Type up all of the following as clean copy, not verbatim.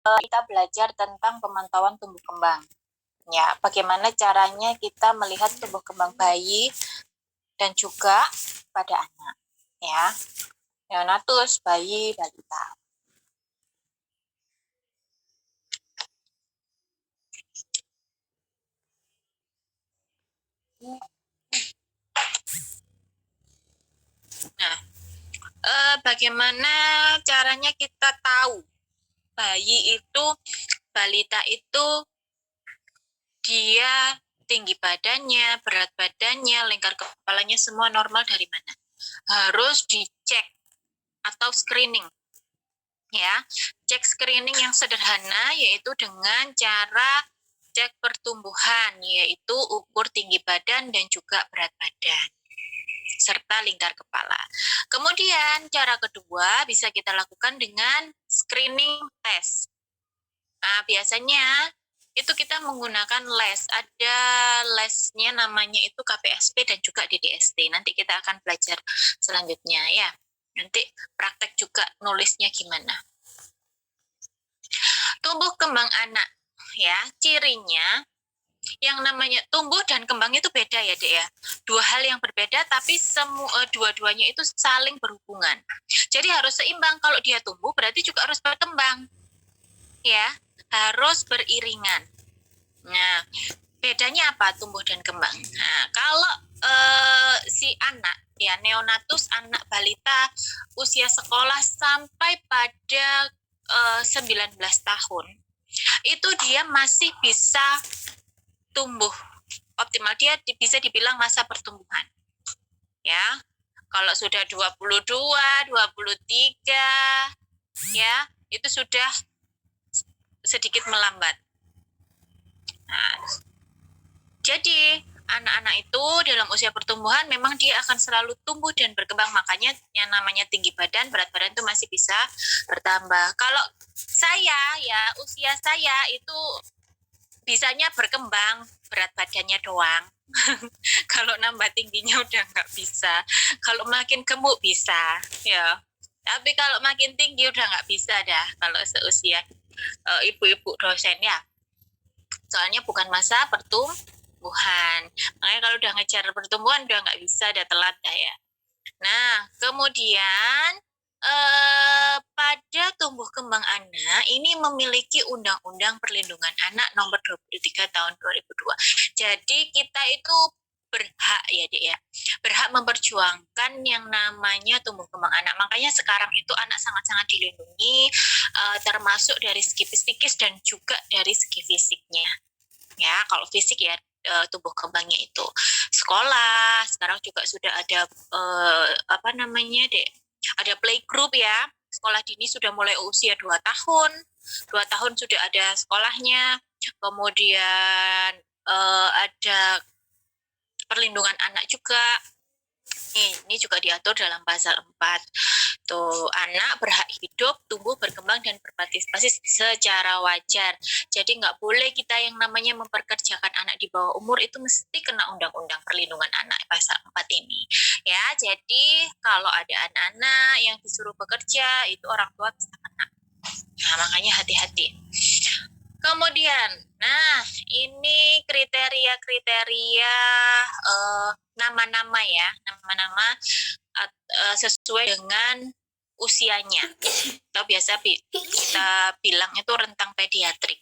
kita belajar tentang pemantauan tumbuh kembang. Ya, bagaimana caranya kita melihat tumbuh kembang bayi dan juga pada anak. Ya, neonatus, bayi, balita. Nah, bagaimana caranya kita tahu bayi itu, balita itu dia tinggi badannya, berat badannya, lingkar kepalanya semua normal dari mana? Harus dicek atau screening. Ya, cek screening yang sederhana yaitu dengan cara cek pertumbuhan, yaitu ukur tinggi badan dan juga berat badan serta lingkar kepala. Kemudian cara kedua bisa kita lakukan dengan screening test. Nah, biasanya itu kita menggunakan les. Ada lesnya namanya itu KPSP dan juga DDST. Nanti kita akan belajar selanjutnya ya. Nanti praktek juga nulisnya gimana. Tumbuh kembang anak ya, cirinya yang namanya tumbuh dan kembang itu beda ya, Dek ya. Dua hal yang berbeda tapi dua-duanya itu saling berhubungan. Jadi harus seimbang. Kalau dia tumbuh berarti juga harus berkembang. Ya, harus beriringan. Nah, bedanya apa tumbuh dan kembang? Nah, kalau si anak ya, neonatus, anak balita usia sekolah sampai pada 19 tahun, itu dia masih bisa tumbuh optimal. Dia bisa dibilang masa pertumbuhan. Ya. Kalau sudah 22, 23 ya, itu sudah sedikit melambat. Nah, jadi anak-anak itu dalam usia pertumbuhan memang dia akan selalu tumbuh dan berkembang, makanya yang namanya tinggi badan, berat badan itu masih bisa bertambah. Kalau saya ya, usia saya itu bisanya berkembang, berat badannya doang. Kalau nambah tingginya udah nggak bisa. Kalau makin gemuk bisa, ya. Tapi kalau makin tinggi udah nggak bisa dah kalau seusia ibu-ibu dosen ya. Soalnya bukan masa pertumbuhan. Makanya kalau udah ngejar pertumbuhan udah nggak bisa, udah telat dah ya. Nah, kemudian pada tumbuh kembang anak ini memiliki Undang-Undang Perlindungan Anak nomor 23 tahun 2002. Jadi kita itu berhak ya, Dek ya. Berhak memperjuangkan yang namanya tumbuh kembang anak. Makanya sekarang itu anak sangat-sangat dilindungi, termasuk dari segi psikis dan juga dari segi fisiknya. Ya, kalau fisik ya tumbuh kembangnya itu sekolah. Sekarang juga sudah ada apa namanya, Dek? Ada playgroup ya. Sekolah dini sudah mulai usia 2 tahun. 2 tahun sudah ada sekolahnya. Kemudian ada perlindungan anak juga. Ini juga diatur dalam pasal 4. Tuh, anak berhak hidup, tumbuh, berkembang, dan berpartisipasi secara wajar. Jadi nggak boleh kita yang namanya memperkerjakan anak di bawah umur itu mesti kena Undang-Undang Perlindungan Anak pasal 4 ini. Ya, jadi kalau ada anak-anak yang disuruh bekerja, itu orang tua bisa kena. Nah, makanya hati-hati. Kemudian, nah ini kriteria-kriteria nama-nama ya, nama-nama sesuai dengan usianya. Atau biasa kita bilang itu rentang pediatrik.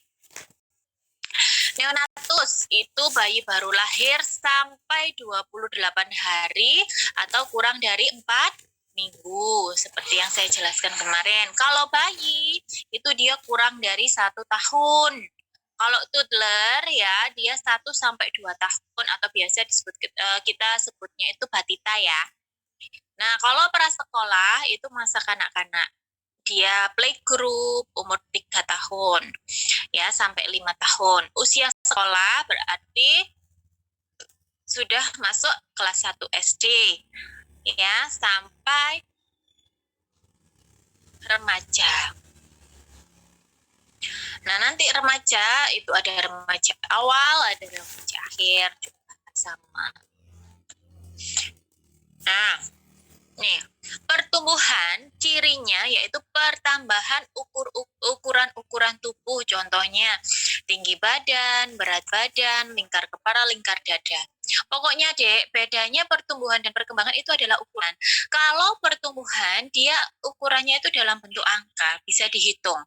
Neonatus itu bayi baru lahir sampai 28 hari atau kurang dari 4 minggu, seperti yang saya jelaskan kemarin. Kalau bayi, itu dia kurang dari 1 tahun. Kalau toddler ya, dia 1 sampai 2 tahun atau biasa disebut kita sebutnya itu batita ya. Nah, kalau prasekolah itu masa kanak-kanak. Dia playgroup umur 3 tahun. Ya, sampai 5 tahun. Usia sekolah berarti sudah masuk kelas 1 SD. Ya, sampai remaja. Nah, nanti remaja itu ada remaja awal, ada remaja akhir juga sama. Nah, Nih, pertumbuhan cirinya yaitu pertambahan ukuran tubuh, contohnya tinggi badan, berat badan, lingkar kepala, lingkar dada. Pokoknya Dek, bedanya pertumbuhan dan perkembangan itu adalah ukuran. Kalau pertumbuhan dia ukurannya itu dalam bentuk angka, bisa dihitung.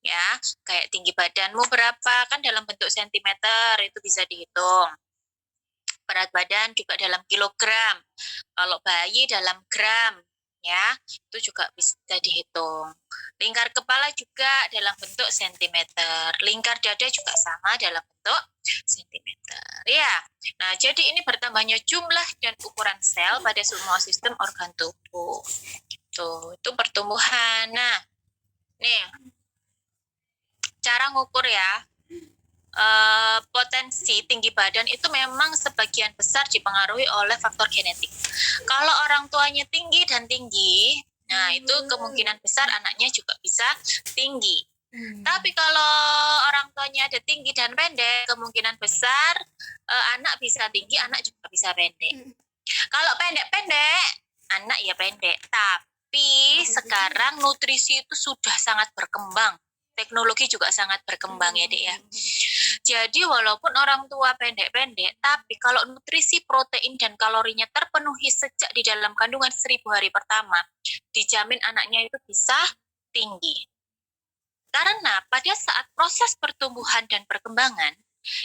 Ya, kayak tinggi badanmu berapa kan dalam bentuk sentimeter itu bisa dihitung. Berat badan juga dalam kilogram. Kalau bayi dalam gram, ya, itu juga bisa dihitung. Lingkar kepala juga dalam bentuk sentimeter. Lingkar dada juga sama dalam bentuk sentimeter. Ya, nah jadi ini bertambahnya jumlah dan ukuran sel pada semua sistem organ tubuh. Tuh, itu pertumbuhan. Nah, nih cara ngukur ya. Potensi tinggi badan itu memang sebagian besar dipengaruhi oleh faktor genetik. Kalau orang tuanya tinggi dan tinggi, nah itu kemungkinan besar anaknya juga bisa tinggi. Tapi kalau orang tuanya ada tinggi dan pendek, kemungkinan besar anak bisa tinggi, anak juga bisa pendek. Kalau pendek-pendek, anak ya pendek. Tapi sekarang nutrisi itu sudah sangat berkembang. Teknologi juga sangat berkembang ya Dek ya. Jadi walaupun orang tua pendek-pendek, tapi kalau nutrisi protein dan kalorinya terpenuhi sejak di dalam kandungan 1000 hari pertama, dijamin anaknya itu bisa tinggi. Karena pada saat proses pertumbuhan dan perkembangan,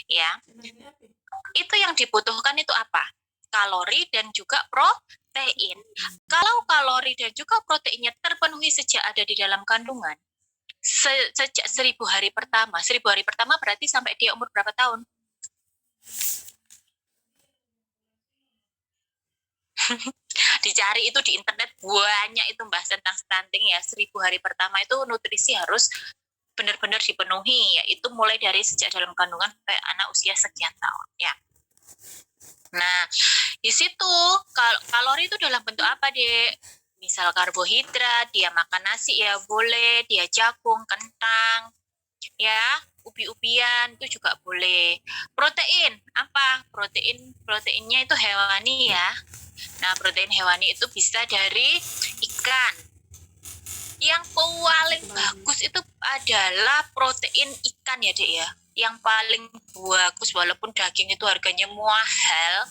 ya, itu yang dibutuhkan itu apa? Kalori dan juga protein. Kalau kalori dan juga proteinnya terpenuhi sejak ada di dalam kandungan, sejak 1000 hari pertama. 1000 hari pertama berarti sampai dia umur berapa tahun? Dicari itu di internet banyak itu bahas tentang stunting ya. 1000 hari pertama itu nutrisi harus benar-benar dipenuhi, yaitu mulai dari sejak dalam kandungan sampai anak usia sekian tahun ya. Nah, di situ kalori itu dalam bentuk apa, Dek? Misal karbohidrat, dia makan nasi ya boleh, dia jagung, kentang, ya, ubi-ubian itu juga boleh. Protein apa? Proteinnya itu hewani ya. Nah, protein hewani itu bisa dari ikan. Yang paling bagus itu adalah protein ikan ya Dek ya. Yang paling bagus walaupun daging itu harganya mahal,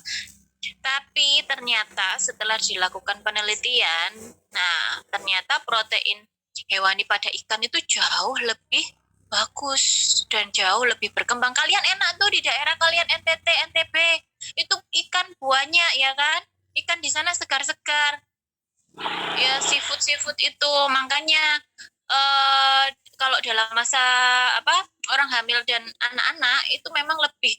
tapi ternyata setelah dilakukan penelitian, nah ternyata protein hewani pada ikan itu jauh lebih bagus dan jauh lebih berkembang. Kalian enak tuh di daerah kalian NTT, NTB, itu ikan banyak ya kan? Ikan di sana segar-segar. Ya seafood itu makanya kalau dalam masa apa orang hamil dan anak-anak itu memang lebih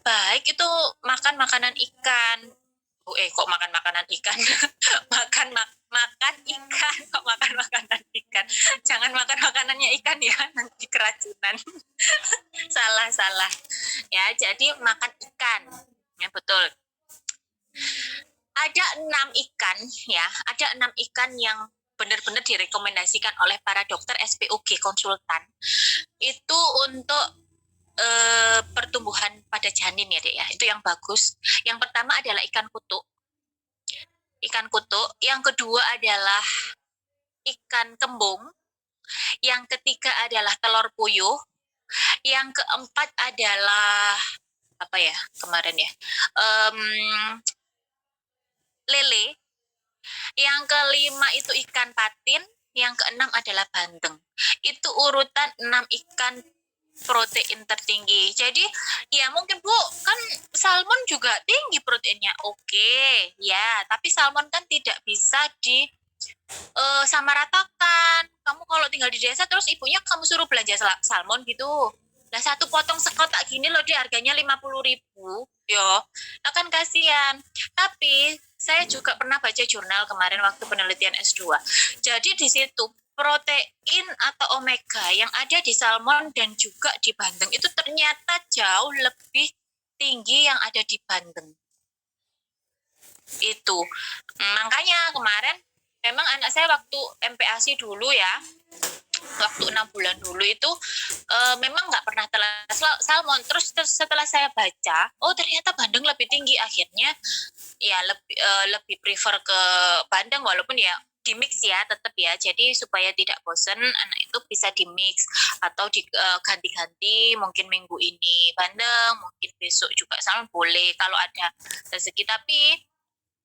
baik itu makan makanan ikan. Kok makan makanan ikan? makan ikan, kok makan makanan ikan? Jangan makan makanannya ikan ya, nanti keracunan. Salah. Ya, jadi makan ikan. Ya, betul. Ada 6 ikan yang benar-benar direkomendasikan oleh para dokter SPOG konsultan itu untuk pertumbuhan pada janin ya Dek ya, itu yang bagus. Yang pertama adalah ikan kutuk, yang kedua adalah ikan kembung, yang ketiga adalah telur puyuh, yang keempat adalah apa ya kemarin ya, lele, yang kelima itu ikan patin, yang keenam adalah bandeng. Itu urutan 6 ikan protein tertinggi. Jadi ya mungkin Bu, kan salmon juga tinggi proteinnya. Oke, ya, tapi salmon kan tidak bisa di samaratakan. Kamu kalau tinggal di desa terus ibunya kamu suruh belanja salmon gitu. Nah, satu potong sekotak gini loh dia harganya 50.000. Yo, nah kan kasihan. Tapi saya juga pernah baca jurnal kemarin waktu penelitian S2. Jadi di situ protein atau omega yang ada di salmon dan juga di bandeng itu ternyata jauh lebih tinggi yang ada di bandeng. Itu. Makanya kemarin memang anak saya waktu MPASI dulu ya, waktu 6 bulan dulu itu memang nggak pernah telas salmon. Terus setelah saya baca, oh ternyata bandeng lebih tinggi. Akhirnya ya lebih prefer ke bandeng, walaupun ya di mix ya tetap ya. Jadi supaya tidak bosan, anak itu bisa di mix atau diganti-ganti, mungkin minggu ini bandeng, mungkin besok juga salmon, boleh kalau ada rezeki. Tapi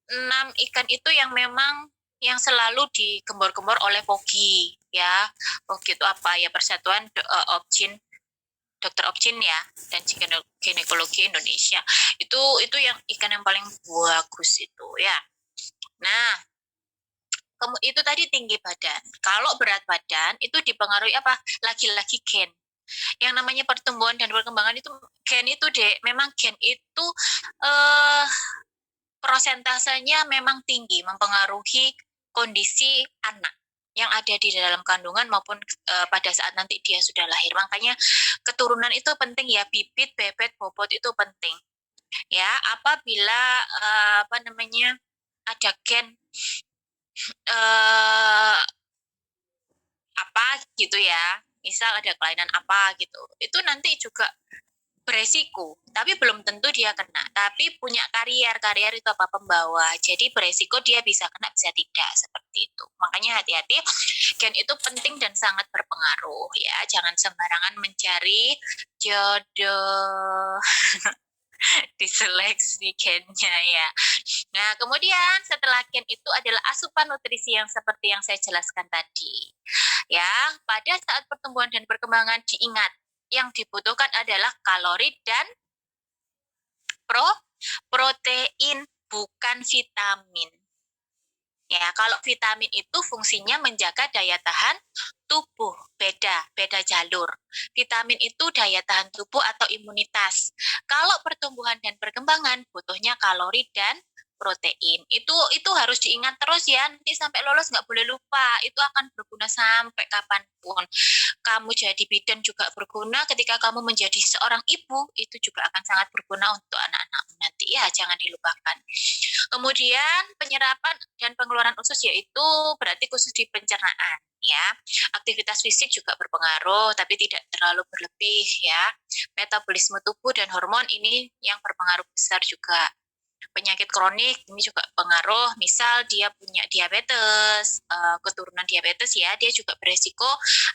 6 ikan itu yang memang yang selalu digembor-gembor oleh Pogi ya. Pogi itu apa ya, Persatuan Obgyn, Dokter Obgyn ya, dan Ginekologi Indonesia. Itu yang ikan yang paling bagus itu ya. Nah, itu tadi tinggi badan. Kalau berat badan itu dipengaruhi apa? Lagi-lagi gen. Yang namanya pertumbuhan dan perkembangan itu gen itu memang gen itu prosentasenya memang tinggi, mempengaruhi kondisi anak yang ada di dalam kandungan maupun pada saat nanti dia sudah lahir. Makanya keturunan itu penting ya, bibit, bebet, bobot itu penting. Ya, apabila ada gen apa gitu ya, misal ada kelainan apa gitu, itu nanti juga beresiko, tapi belum tentu dia kena. Tapi punya karier itu apa, pembawa. Jadi beresiko dia bisa kena, bisa tidak, seperti itu. Makanya hati-hati, gen itu penting dan sangat berpengaruh ya. Jangan sembarangan mencari jodoh. Diseleksi gennya ya. Nah, kemudian setelah gen itu adalah asupan nutrisi yang seperti yang saya jelaskan tadi. Ya, pada saat pertumbuhan dan perkembangan diingat, yang dibutuhkan adalah kalori dan protein, bukan vitamin. Ya, kalau vitamin itu fungsinya menjaga daya tahan tubuh, beda jalur. Vitamin itu daya tahan tubuh atau imunitas. Kalau pertumbuhan dan perkembangan butuhnya kalori dan protein. Itu harus diingat terus ya, nanti sampai lolos nggak boleh lupa. Itu akan berguna sampai kapanpun. Kamu jadi bidan juga berguna, ketika kamu menjadi seorang ibu itu juga akan sangat berguna untuk anak-anakmu nanti ya, jangan dilupakan. Kemudian penyerapan dan pengeluaran usus yaitu berarti khusus di pencernaan ya. Aktivitas fisik juga berpengaruh tapi tidak terlalu berlebih ya. Metabolisme tubuh dan hormon ini yang berpengaruh besar juga. Penyakit kronik ini juga pengaruh, misal dia punya diabetes, keturunan diabetes ya, dia juga beresiko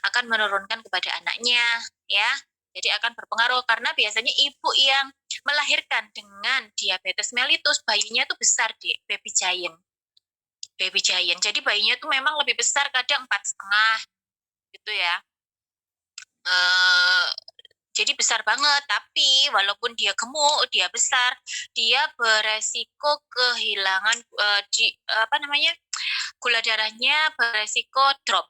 akan menurunkan kepada anaknya ya. Jadi akan berpengaruh karena biasanya ibu yang melahirkan dengan diabetes mellitus, bayinya tuh besar deh, baby giant. Jadi bayinya tuh memang lebih besar, kadang 4,5 gitu ya. Jadi besar banget, tapi walaupun dia gemuk, dia besar, dia beresiko kehilangan gula darahnya beresiko drop.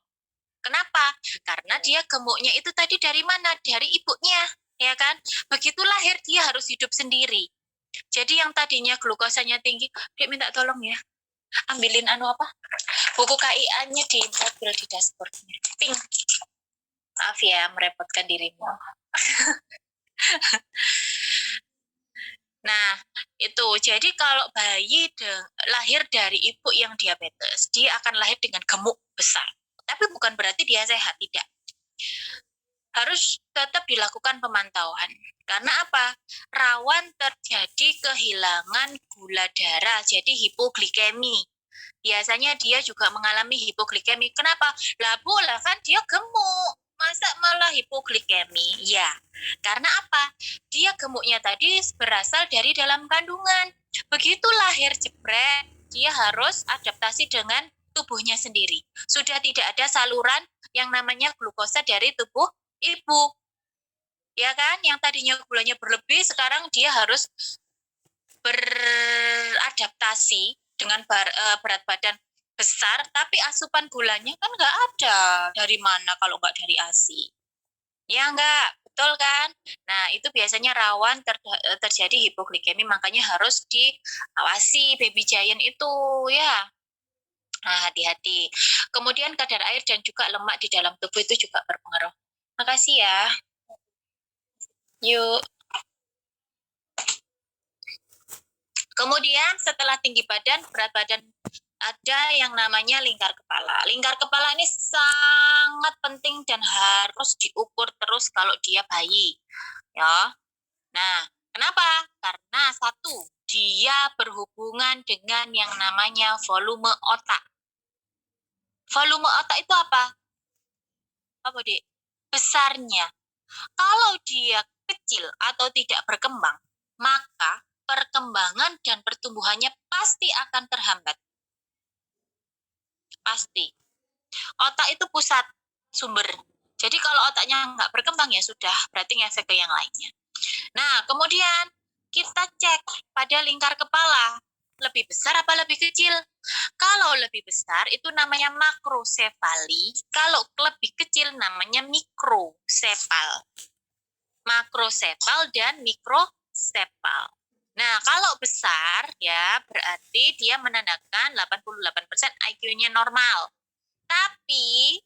Kenapa? Karena dia gemuknya itu tadi dari mana? Dari ibunya, ya kan? Begitu lahir dia harus hidup sendiri. Jadi yang tadinya glukosanya tinggi, dia minta tolong ya, ambilin buku KIA-nya di mobil di dashboardnya. Ping. Maaf ya, merepotkan dirimu. Nah, itu. Jadi kalau bayi lahir dari ibu yang diabetes, dia akan lahir dengan gemuk besar. Tapi bukan berarti dia sehat, tidak. Harus tetap dilakukan pemantauan. Karena apa? Rawan terjadi kehilangan gula darah, jadi hipoglikemi. Biasanya dia juga mengalami hipoglikemi. Kenapa? Lah kan dia gemuk. Masa malah hipoglikemi? Ya, karena apa? Dia gemuknya tadi berasal dari dalam kandungan. Begitu lahir jebret, dia harus adaptasi dengan tubuhnya sendiri. Sudah tidak ada saluran yang namanya glukosa dari tubuh ibu. Ya kan? Yang tadinya gulanya berlebih, sekarang dia harus beradaptasi dengan berat badan besar, tapi asupan gulanya kan nggak ada. Dari mana kalau nggak dari ASI? Ya nggak, betul kan? Nah, itu biasanya rawan terjadi hipoglikemi, makanya harus diawasi baby giant itu ya. Nah, hati-hati. Kemudian kadar air dan juga lemak di dalam tubuh itu juga berpengaruh. Makasih ya. Yuk. Kemudian setelah tinggi badan, berat badan, ada yang namanya lingkar kepala. Lingkar kepala ini sangat penting dan harus diukur terus kalau dia bayi. Ya. Nah, kenapa? Karena satu, dia berhubungan dengan yang namanya volume otak. Volume otak itu apa? Apa, Dek? Besarnya. Kalau dia kecil atau tidak berkembang, maka perkembangan dan pertumbuhannya pasti akan terhambat. Pasti. Otak itu pusat sumber. Jadi kalau otaknya nggak berkembang ya sudah, berarti ngefek ke yang lainnya. Nah, kemudian kita cek pada lingkar kepala. Lebih besar apa lebih kecil? Kalau lebih besar itu namanya makrosefali. Kalau lebih kecil namanya mikrosefal. Makrosefal dan mikrosefal. Nah, kalau besar ya berarti dia menandakan 88% IQ-nya normal. Tapi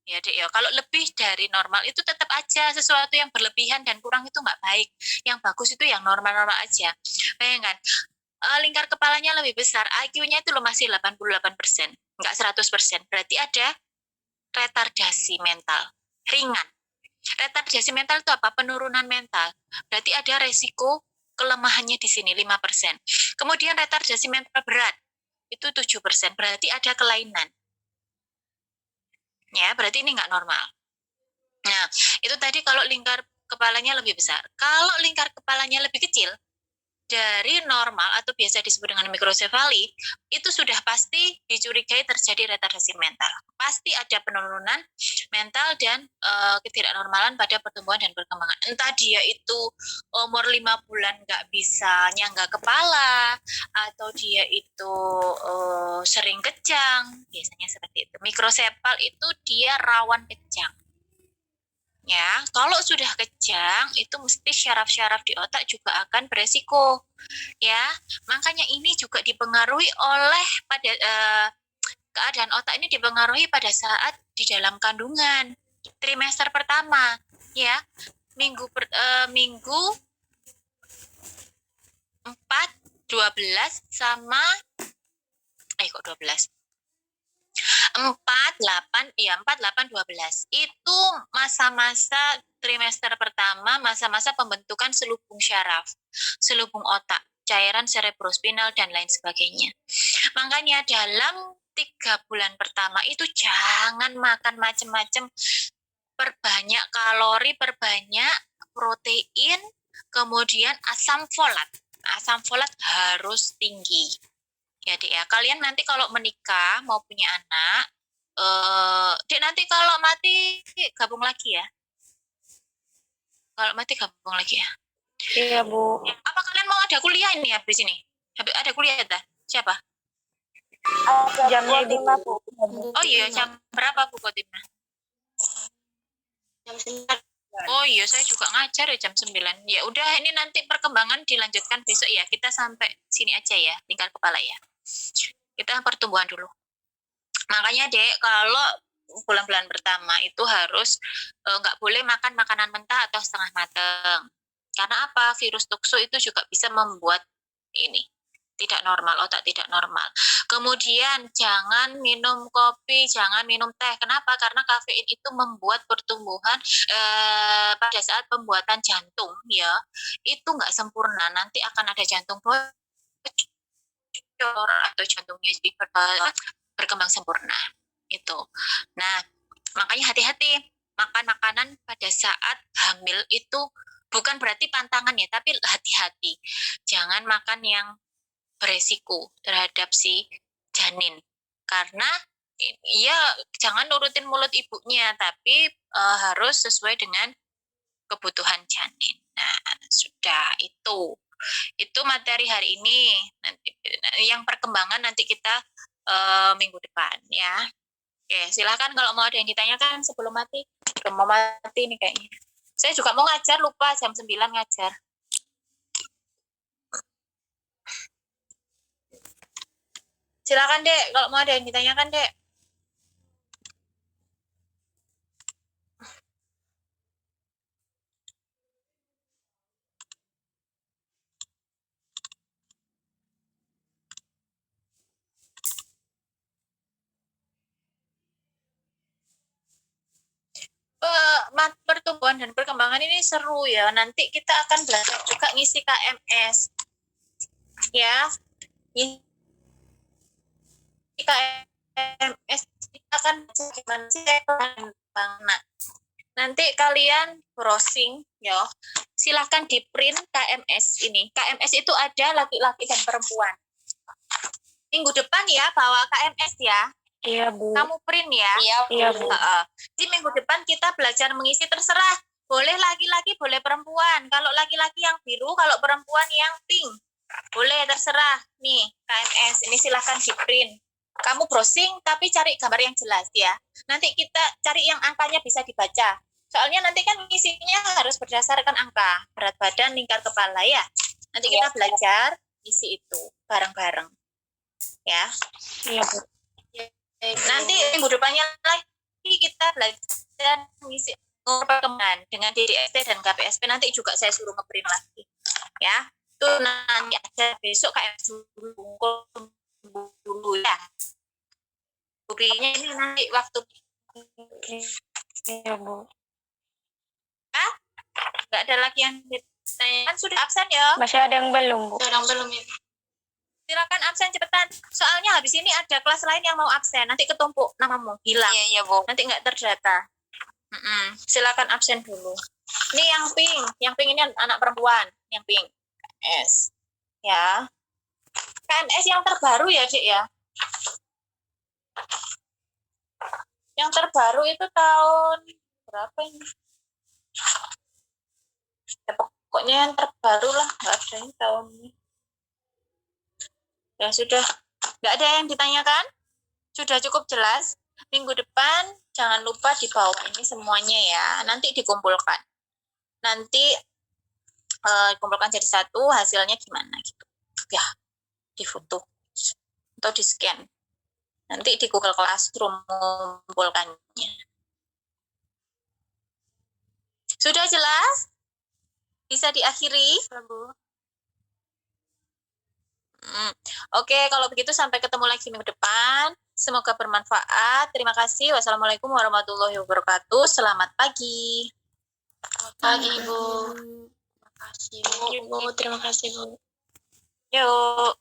ya Dek ya, kalau lebih dari normal itu tetap aja sesuatu yang berlebihan dan kurang itu nggak baik. Yang bagus itu yang normal-normal aja. Bayangkan, lingkar kepalanya lebih besar, IQ-nya itu loh masih 88%, nggak 100%. Berarti ada retardasi mental, ringan. Retardasi mental itu apa? Penurunan mental. Berarti ada resiko kelemahannya di sini 5%. Kemudian retardasi mental berat, itu 7%. Berarti ada kelainan. Ya, berarti ini nggak normal. Nah, itu tadi kalau lingkar kepalanya lebih besar. Kalau lingkar kepalanya lebih kecil dari normal atau biasa disebut dengan mikrosefali, itu sudah pasti dicurigai terjadi retardasi mental. Pasti ada penurunan mental dan ketidaknormalan pada pertumbuhan dan perkembangan. Entah dia itu umur 5 bulan nggak bisa nyangga kepala, atau dia itu sering kejang, biasanya seperti itu. Mikrosefal itu dia rawan kejang. Ya, kalau sudah kejang itu mesti syaraf-syaraf di otak juga akan beresiko. Ya, makanya ini juga dipengaruhi oleh pada keadaan otak ini dipengaruhi pada saat di dalam kandungan trimester pertama, ya. Minggu 4, 12 sama kok 12? 4, 8, ya 4, 8, 12. Itu masa-masa trimester pertama, masa-masa pembentukan selubung syaraf, selubung otak, cairan cerebrospinal, dan lain sebagainya. Makanya dalam 3 bulan pertama itu jangan makan macam-macam, perbanyak kalori, perbanyak protein, kemudian asam folat. Asam folat harus tinggi. Ya, Dek ya. Kalian nanti kalau menikah mau punya anak, Dek nanti kalau mati gabung lagi ya. Kalau mati gabung lagi ya. Iya, Bu. Apa kalian mau ada kuliah ini habis ini? Ada kuliah ya? Siapa? Jamnya Ibu. Bu. Oh iya, jam berapa Bu Kotimna? Jam 9. Oh iya, saya juga ngajar ya jam 9. Ya udah, ini nanti perkembangan dilanjutkan besok ya. Kita sampai sini aja ya, lingkar kepala ya. Kita pertumbuhan dulu. Makanya Dek, kalau bulan-bulan pertama itu harus nggak boleh makan makanan mentah atau setengah matang. Karena apa? Virus tukso itu juga bisa membuat ini tidak normal, otak tidak normal. Kemudian jangan minum kopi, jangan minum teh. Kenapa? Karena kafein itu membuat pertumbuhan pada saat pembuatan jantung ya itu nggak sempurna. Nanti akan ada jantung bocor atau jantungnya jadi berkembang sempurna itu. Nah, makanya hati-hati makan makanan pada saat hamil itu bukan berarti pantangan ya, tapi hati-hati. Jangan makan yang beresiko terhadap si janin. Karena ya jangan nurutin mulut ibunya, tapi harus sesuai dengan kebutuhan janin. Nah, sudah itu. Itu materi hari ini. Nanti yang perkembangan nanti kita minggu depan ya. Oke, silakan kalau mau ada yang ditanyakan sebelum mati. Belum mau mati nih kayaknya. Saya juga mau ngajar, lupa jam 9 ngajar. Silakan Dek, kalau mau ada yang ditanyakan Dek. pertumbuhan dan perkembangan ini seru ya. Nanti kita akan belajar juga ngisi KMS. Ya. Ngisi KMS kita akan belajar gimana sih nah, nanti kalian browsing ya. Silahkan di print KMS ini. KMS itu ada laki-laki dan perempuan. Minggu depan ya bawa KMS ya. Iya, Bu. Kamu print ya. Iya, Bu. Di minggu depan kita belajar mengisi terserah. Boleh laki-laki, boleh perempuan. Kalau laki-laki yang biru, kalau perempuan yang pink. Boleh, terserah. Nih, KMS. Ini silahkan di print. Kamu browsing, tapi cari gambar yang jelas ya. Nanti kita cari yang angkanya bisa dibaca. Soalnya nanti kan ngisinya harus berdasarkan angka. Berat badan, lingkar kepala ya. Nanti kita belajar isi itu bareng-bareng. Ya. Iya, Bu. Nanti minggu depannya lagi kita belajar mengisi perkembangan dengan DDST dan KPSP. Nanti juga saya suruh ngeprint lagi. Ya. Itu nanti aja besok kayak dulu ya. Buktinya ini nanti waktu Iya, Bu. nggak ada lagi yang ditanyakan. Sudah absen ya? Masih ada yang belum, Bu. Sedang belum ya. Silakan absen cepetan. Soalnya habis ini ada kelas lain yang mau absen. Nanti ketumpuk namamu, hilang. Iya, Bu. Nanti nggak terdata. Silakan absen dulu. Ini yang pink. Yang pink ini anak perempuan. Yang pink. KMS. Ya. KMS yang terbaru ya, Dek ya? Yang terbaru itu tahun berapa ini? Ya, pokoknya yang terbaru lah. Nggak ada yang tahun ini. Ya sudah. Nggak ada yang ditanyakan? Sudah cukup jelas? Minggu depan jangan lupa dibawa ini semuanya ya. Nanti dikumpulkan. Nanti kumpulkan jadi satu, hasilnya gimana gitu. Ya, difoto atau di scan. Nanti di Google Classroom mengumpulkannya. Sudah jelas? Bisa diakhiri? Oke, kalau begitu sampai ketemu lagi minggu depan. Semoga bermanfaat. Terima kasih. Wassalamualaikum warahmatullahi wabarakatuh. Selamat pagi. Pagi, Bu. Terima kasih, Bu. Terima kasih, Bu. Yuk.